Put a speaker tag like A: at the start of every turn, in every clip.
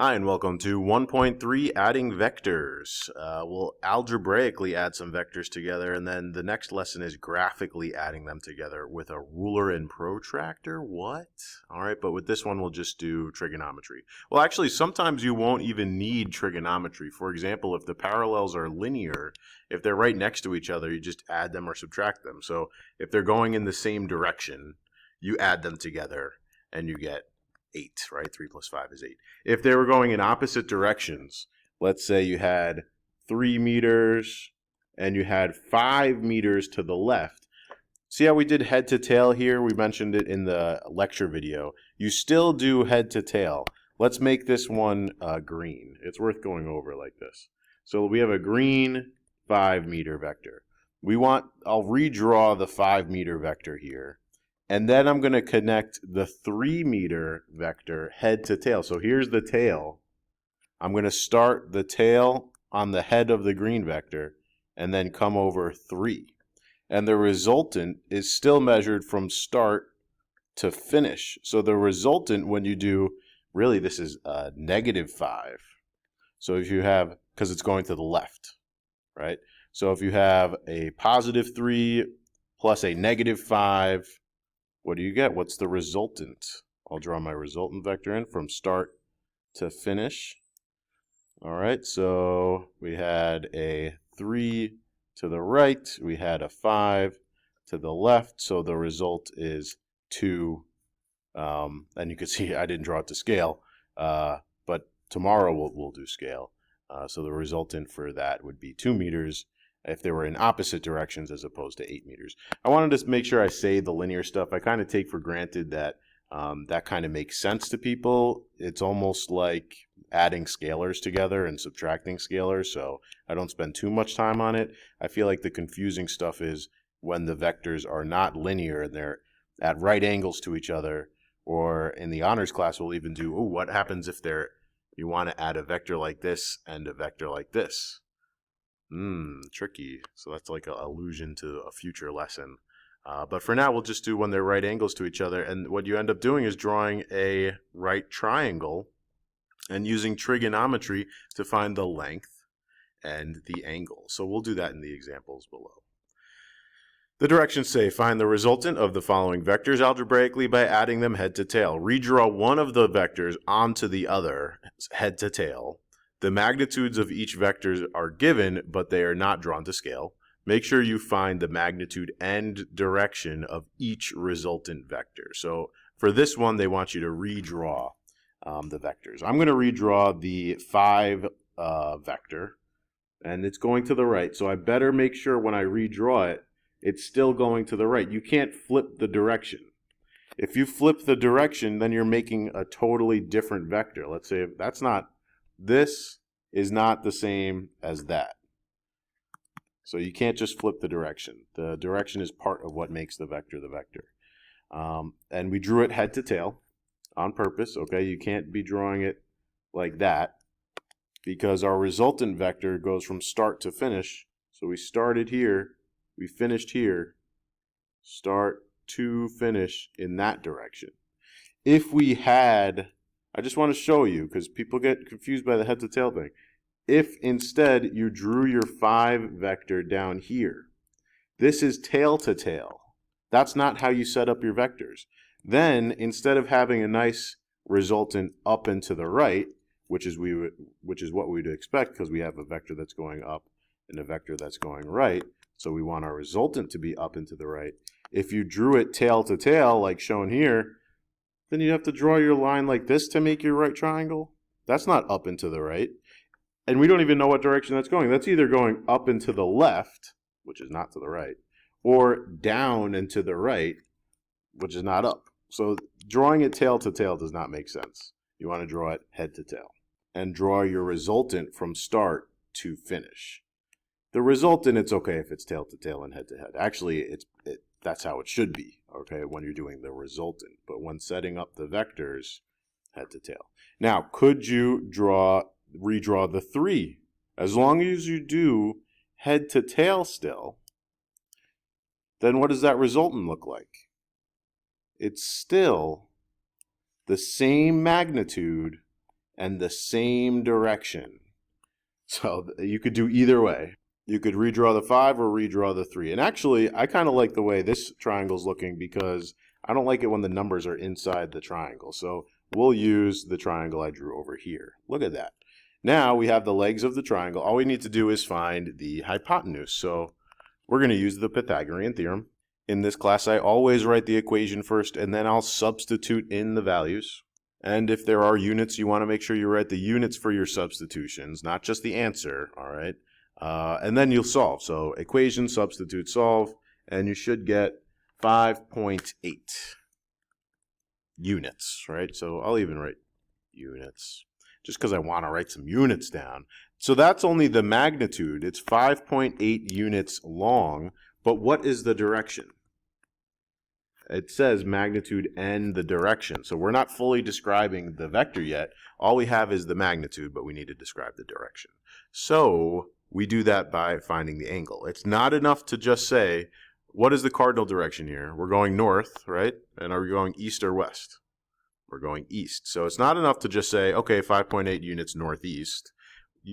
A: Hi, and welcome to 1.3 Adding Vectors. We'll algebraically add some vectors together, and then the next lesson is graphically adding them together with a ruler and protractor. What? All right, but with this one, we'll just do trigonometry. Well, actually, sometimes you won't even need trigonometry. For example, if the parallels are linear, if they're right next to each other, you just add them or subtract them. So if they're going in the same direction, you add them together, and you get 8, right? 3 plus 5 is 8. If they were going in opposite directions, let's say you had 3 meters and you had 5 meters to the left. See how we did head to tail here? We mentioned it in the lecture video. You still do head to tail. Let's make this one green. It's worth going over like this. So we have a green 5 meter vector. I'll redraw the 5 meter vector here. And then I'm going to connect the 3 meter vector head to tail. So here's the tail. I'm going to start the tail on the head of the green vector and then come over 3. And the resultant is still measured from start to finish. So the resultant, when you do, really this is -5. So if you have, because it's going to the left, right? So if you have a +3 plus a -5, what do you get? What's the resultant? I'll draw my resultant vector in from start to finish. All right, so we had a 3 to the right. We had a 5 to the left. So the result is 2. And you can see I didn't draw it to scale, but tomorrow we'll do scale. So the resultant for that would be 2 meters. If they were in opposite directions as opposed to 8 meters. I wanted to make sure I say the linear stuff. I kind of take for granted that that kind of makes sense to people. It's almost like adding scalars together and subtracting scalars, so I don't spend too much time on it. I feel like the confusing stuff is when the vectors are not linear and they're at right angles to each other, or in the honors class we'll even do, what happens if you want to add a vector like this and a vector like this? Tricky. So that's like an allusion to a future lesson. But for now, we'll just do when they're right angles to each other. And what you end up doing is drawing a right triangle and using trigonometry to find the length and the angle. So we'll do that in the examples below. The directions say find the resultant of the following vectors algebraically by adding them head to tail. Redraw one of the vectors onto the other head to tail. The magnitudes of each vector are given, but they are not drawn to scale. Make sure you find the magnitude and direction of each resultant vector. So for this one, they want you to redraw the vectors. I'm going to redraw the 5 vector, and it's going to the right. So I better make sure when I redraw it, it's still going to the right. You can't flip the direction. If you flip the direction, then you're making a totally different vector. Let's say this is not the same as that. So you can't just flip the direction. The direction is part of what makes the vector the vector. And we drew it head to tail on purpose. Okay, you can't be drawing it like that because our resultant vector goes from start to finish. So we started here, we finished here, start to finish in that direction. If we had, I just want to show you because people get confused by the head to tail thing. If instead you drew your 5 vector down here, this is tail to tail. That's not how you set up your vectors. Then instead of having a nice resultant up and to the right, which is what we'd expect because we have a vector that's going up and a vector that's going right, so we want our resultant to be up and to the right. If you drew it tail to tail like shown here, then you have to draw your line like this to make your right triangle. That's not up and to the right. And we don't even know what direction that's going. That's either going up and to the left, which is not to the right, or down and to the right, which is not up. So drawing it tail to tail does not make sense. You want to draw it head to tail. And draw your resultant from start to finish. The resultant, it's okay if it's tail to tail and head to head. Actually, that's how it should be, okay, when you're doing the resultant. But when setting up the vectors, head to tail. Now, could you redraw the 3? As long as you do head to tail still, then what does that resultant look like? It's still the same magnitude and the same direction. So you could do either way. You could redraw the 5 or redraw the 3. And actually, I kind of like the way this triangle's looking because I don't like it when the numbers are inside the triangle. So we'll use the triangle I drew over here. Look at that. Now we have the legs of the triangle. All we need to do is find the hypotenuse. So we're going to use the Pythagorean theorem. In this class, I always write the equation first, and then I'll substitute in the values. And if there are units, you want to make sure you write the units for your substitutions, not just the answer, all right? And then you'll solve. So equation, substitute, solve, and you should get 5.8 units, right? So I'll even write units just because I want to write some units down. So that's only the magnitude. It's 5.8 units long, but what is the direction? It says magnitude and the direction. So we're not fully describing the vector yet. All we have is the magnitude, but we need to describe the direction. So we do that by finding the angle. It's not enough to just say, what is the cardinal direction here? We're going north, right? And are we going east or west? We're going east. So it's not enough to just say, okay, 5.8 units northeast.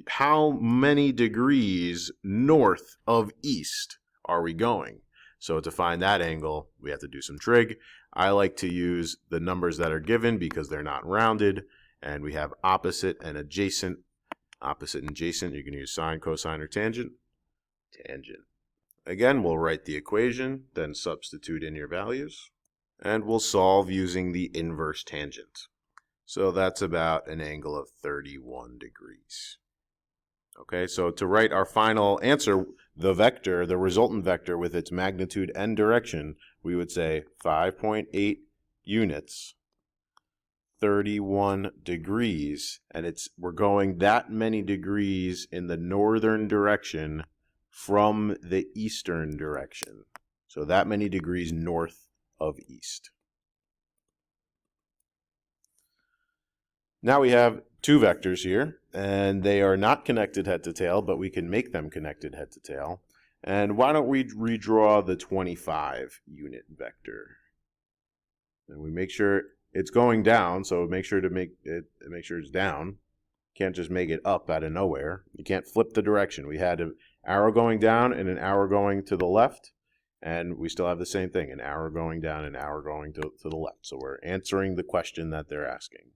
A: How many degrees north of east are we going? So to find that angle, we have to do some trig. I like to use the numbers that are given because they're not rounded, and we have opposite and adjacent. Opposite and adjacent, you can use sine, cosine, or tangent. Tangent. Again, we'll write the equation, then substitute in your values, and we'll solve using the inverse tangent. So that's about an angle of 31 degrees. Okay, so to write our final answer, the vector, the resultant vector with its magnitude and direction, we would say 5.8 units, 31 degrees, and we're going that many degrees in the northern direction from the eastern direction. So that many degrees north of east. Now we have two vectors here, and they are not connected head to tail, but we can make them connected head to tail. And why don't we redraw the 25 unit vector? And we make sure it's going down, so make sure it's down. Can't just make it up out of nowhere. You can't flip the direction. We had an arrow going down and an arrow going to the left, and we still have the same thing, an arrow going down, an arrow going to the left. So we're answering the question that they're asking.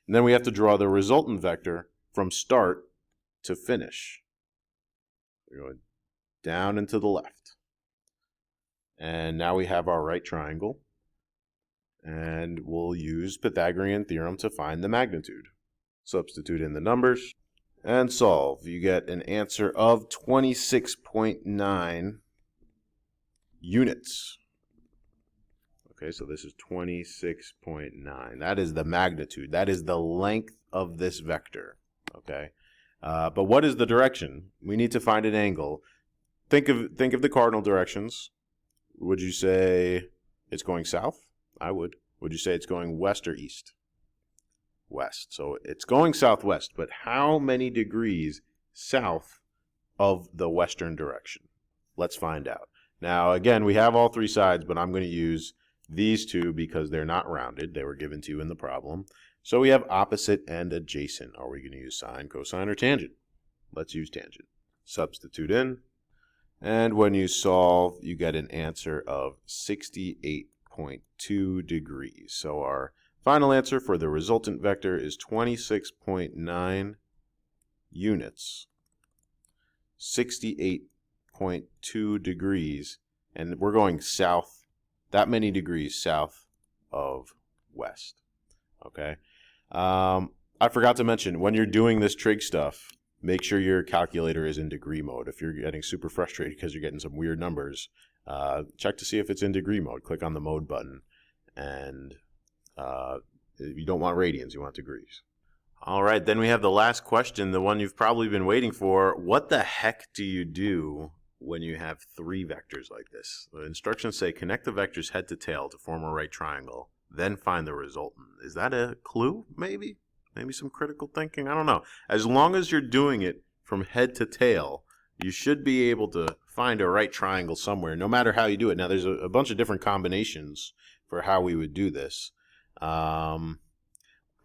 A: And then we have to draw the resultant vector from start to finish. We're going down and to the left. And now we have our right triangle. And we'll use Pythagorean theorem to find the magnitude. Substitute in the numbers and solve. You get an answer of 26.9 units. Okay, so this is 26.9. That is the magnitude. That is the length of this vector. Okay, but what is the direction? We need to find an angle. Think of the cardinal directions. Would you say it's going south? I would. Would you say it's going west or east? West. So it's going southwest, but how many degrees south of the western direction? Let's find out. Now, again, we have all three sides, but I'm going to use these two because they're not rounded. They were given to you in the problem. So we have opposite and adjacent. Are we going to use sine, cosine, or tangent? Let's use tangent. Substitute in. And when you solve, you get an answer of 68.2 degrees. So our final answer for the resultant vector is 26.9 units. 68.2 degrees. And we're going south. That many degrees south of west. Okay. I forgot to mention, when you're doing this trig stuff, make sure your calculator is in degree mode. If you're getting super frustrated because you're getting some weird numbers, check to see if it's in degree mode. Click on the mode button. And you don't want radians, you want degrees. All right, then we have the last question, the one you've probably been waiting for. What the heck do you do when you have three vectors like this? The instructions say connect the vectors head to tail to form a right triangle, then find the resultant. Is that a clue, maybe? Maybe some critical thinking? I don't know. As long as you're doing it from head to tail, you should be able to find a right triangle somewhere, no matter how you do it. Now, there's a bunch of different combinations for how we would do this.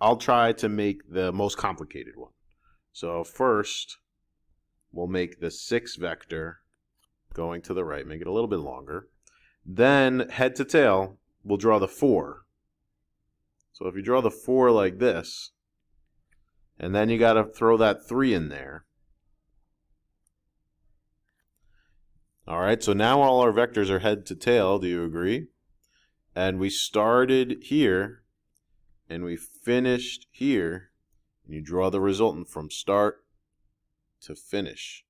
A: I'll try to make the most complicated one. So first, we'll make the 6 vector going to the right, make it a little bit longer. Then head to tail, we'll draw the 4. So if you draw the 4 like this, and then you got to throw that 3 in there. All right, so now all our vectors are head to tail, do you agree? And we started here, and we finished here, and you draw the resultant from start to finish.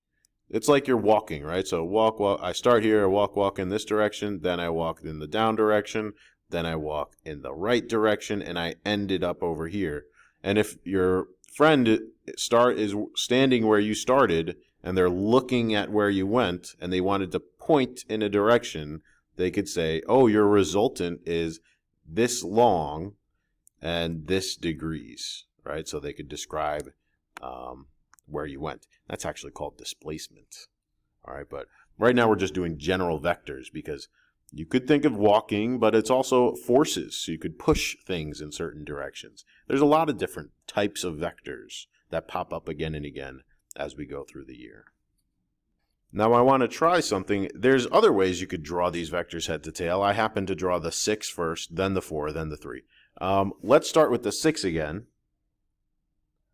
A: It's like you're walking, right? So walk, I start here, I walk in this direction, then I walk in the down direction, then I walk in the right direction, and I ended up over here. And if your friend is standing where you started, and they're looking at where you went, and they wanted to point in a direction, they could say, oh, your resultant is this long and this degrees, right? So they could describe where you went. That's actually called displacement. All right, but right now we're just doing general vectors because you could think of walking, but it's also forces. So you could push things in certain directions. There's a lot of different types of vectors that pop up again and again as we go through the year. Now I want to try something. There's other ways you could draw these vectors head to tail. I happen to draw the 6 first, then the 4, then the 3. Let's start with the 6 again,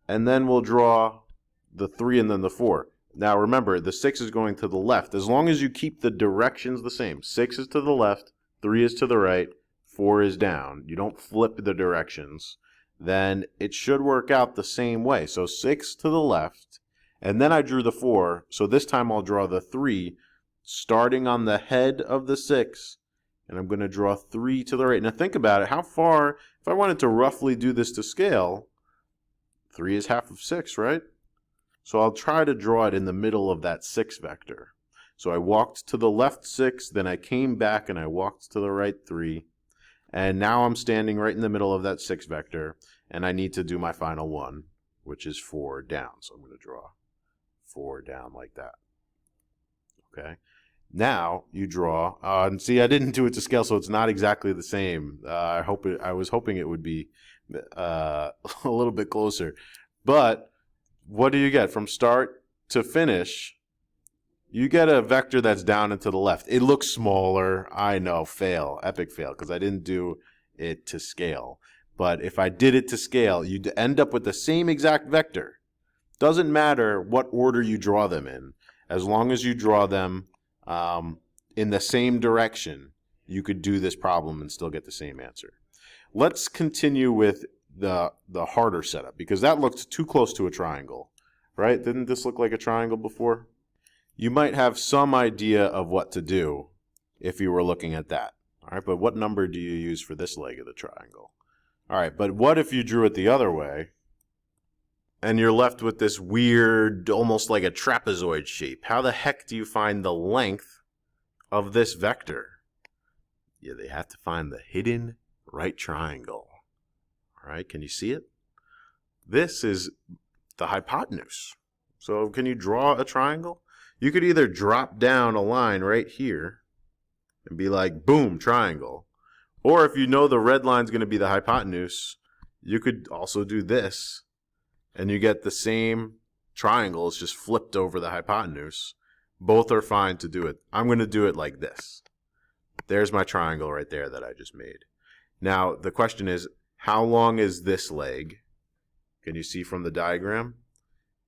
A: and then we'll draw the 3 and then the 4. Now remember, the 6 is going to the left. As long as you keep the directions the same. 6 is to the left, 3 is to the right, 4 is down. You don't flip the directions. Then it should work out the same way. So 6 to the left, and then I drew the 4. So this time I'll draw the 3 starting on the head of the 6, and I'm going to draw 3 to the right. Now think about it. How far, if I wanted to roughly do this to scale, 3 is half of 6, right? So I'll try to draw it in the middle of that 6 vector. So I walked to the left 6, then I came back and I walked to the right 3. And now I'm standing right in the middle of that 6 vector, and I need to do my final one, which is 4 down. So I'm going to draw 4 down like that. Okay. Now you draw, and see, I didn't do it to scale, so it's not exactly the same. I was hoping it would be a little bit closer. But what do you get? From start to finish, you get a vector that's down and to the left. It looks smaller. I know, fail, epic fail, because I didn't do it to scale. But if I did it to scale, you'd end up with the same exact vector. Doesn't matter what order you draw them in. As long as you draw them in the same direction, you could do this problem and still get the same answer. Let's continue with the harder setup, because that looked too close to a triangle, right? Didn't this look like a triangle before? You might have some idea of what to do if you were looking at that. All right, but what number do you use for this leg of the triangle? All right, but what if you drew it the other way and you're left with this weird, almost like a trapezoid shape? How the heck do you find the length of this vector? Yeah, they have to find the hidden right triangle. All right, can you see it? This is the hypotenuse. So can you draw a triangle? You could either drop down a line right here and be like, boom, triangle. Or if you know the red line's going to be the hypotenuse, you could also do this, and you get the same triangle. It's just flipped over the hypotenuse. Both are fine to do it. I'm going to do it like this. There's my triangle right there that I just made. Now, the question is, how long is this leg? Can you see from the diagram?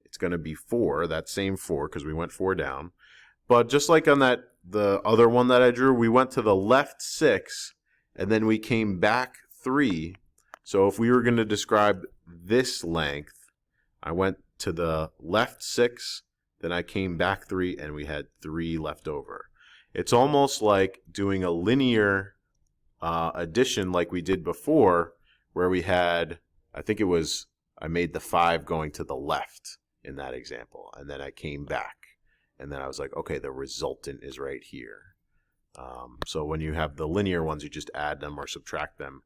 A: It's going to be 4, that same 4, because we went 4 down. But just like on the other one that I drew, we went to the left 6, and then we came back 3. So if we were going to describe this length, I went to the left 6, then I came back 3, and we had 3 left over. It's almost like doing a linear addition like we did before, where we had, I think it was, I made the 5 going to the left in that example, and then I came back, and then I was like, okay, the resultant is right here. So when you have the linear ones, you just add them or subtract them.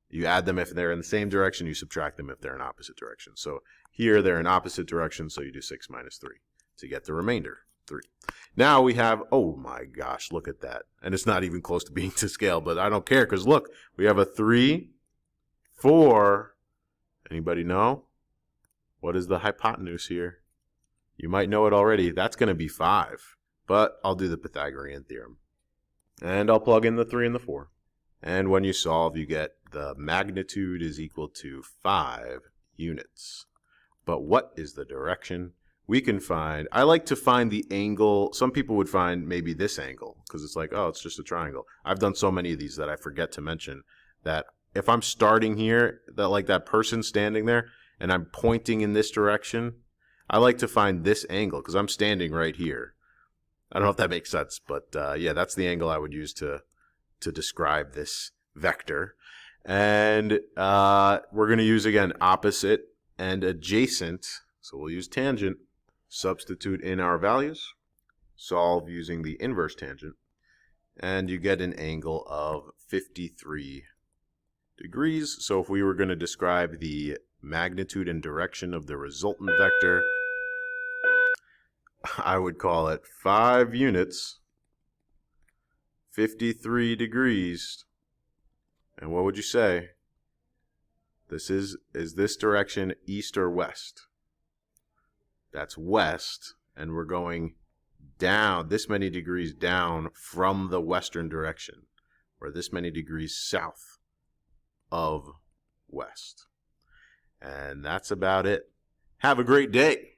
A: You add them if they're in the same direction, you subtract them if they're in opposite directions. So here they're in opposite directions, so you do 6 minus 3 to get the remainder, 3. Now we have, oh my gosh, look at that. And it's not even close to being to scale, but I don't care, because look, we have a 3 4, anybody know? What is the hypotenuse here? You might know it already. That's going to be 5, but I'll do the Pythagorean theorem. And I'll plug in the 3 and the 4. And when you solve, you get the magnitude is equal to 5 units. But what is the direction? We can find, I like to find the angle. Some people would find maybe this angle because it's like, oh, it's just a triangle. I've done so many of these that I forget to mention that if I'm starting here, that like that person standing there, and I'm pointing in this direction, I like to find this angle because I'm standing right here. I don't know if that makes sense, but yeah, that's the angle I would use to describe this vector. And we're going to use, again, opposite and adjacent. So we'll use tangent, substitute in our values, solve using the inverse tangent, and you get an angle of 53 degrees. So if we were going to describe the magnitude and direction of the resultant vector, I would call it 5 units, 53 degrees. And what would you say? Is this direction east or west? That's west, and we're going down this many degrees down from the western direction, or this many degrees south of west. And that's about it. Have a great day.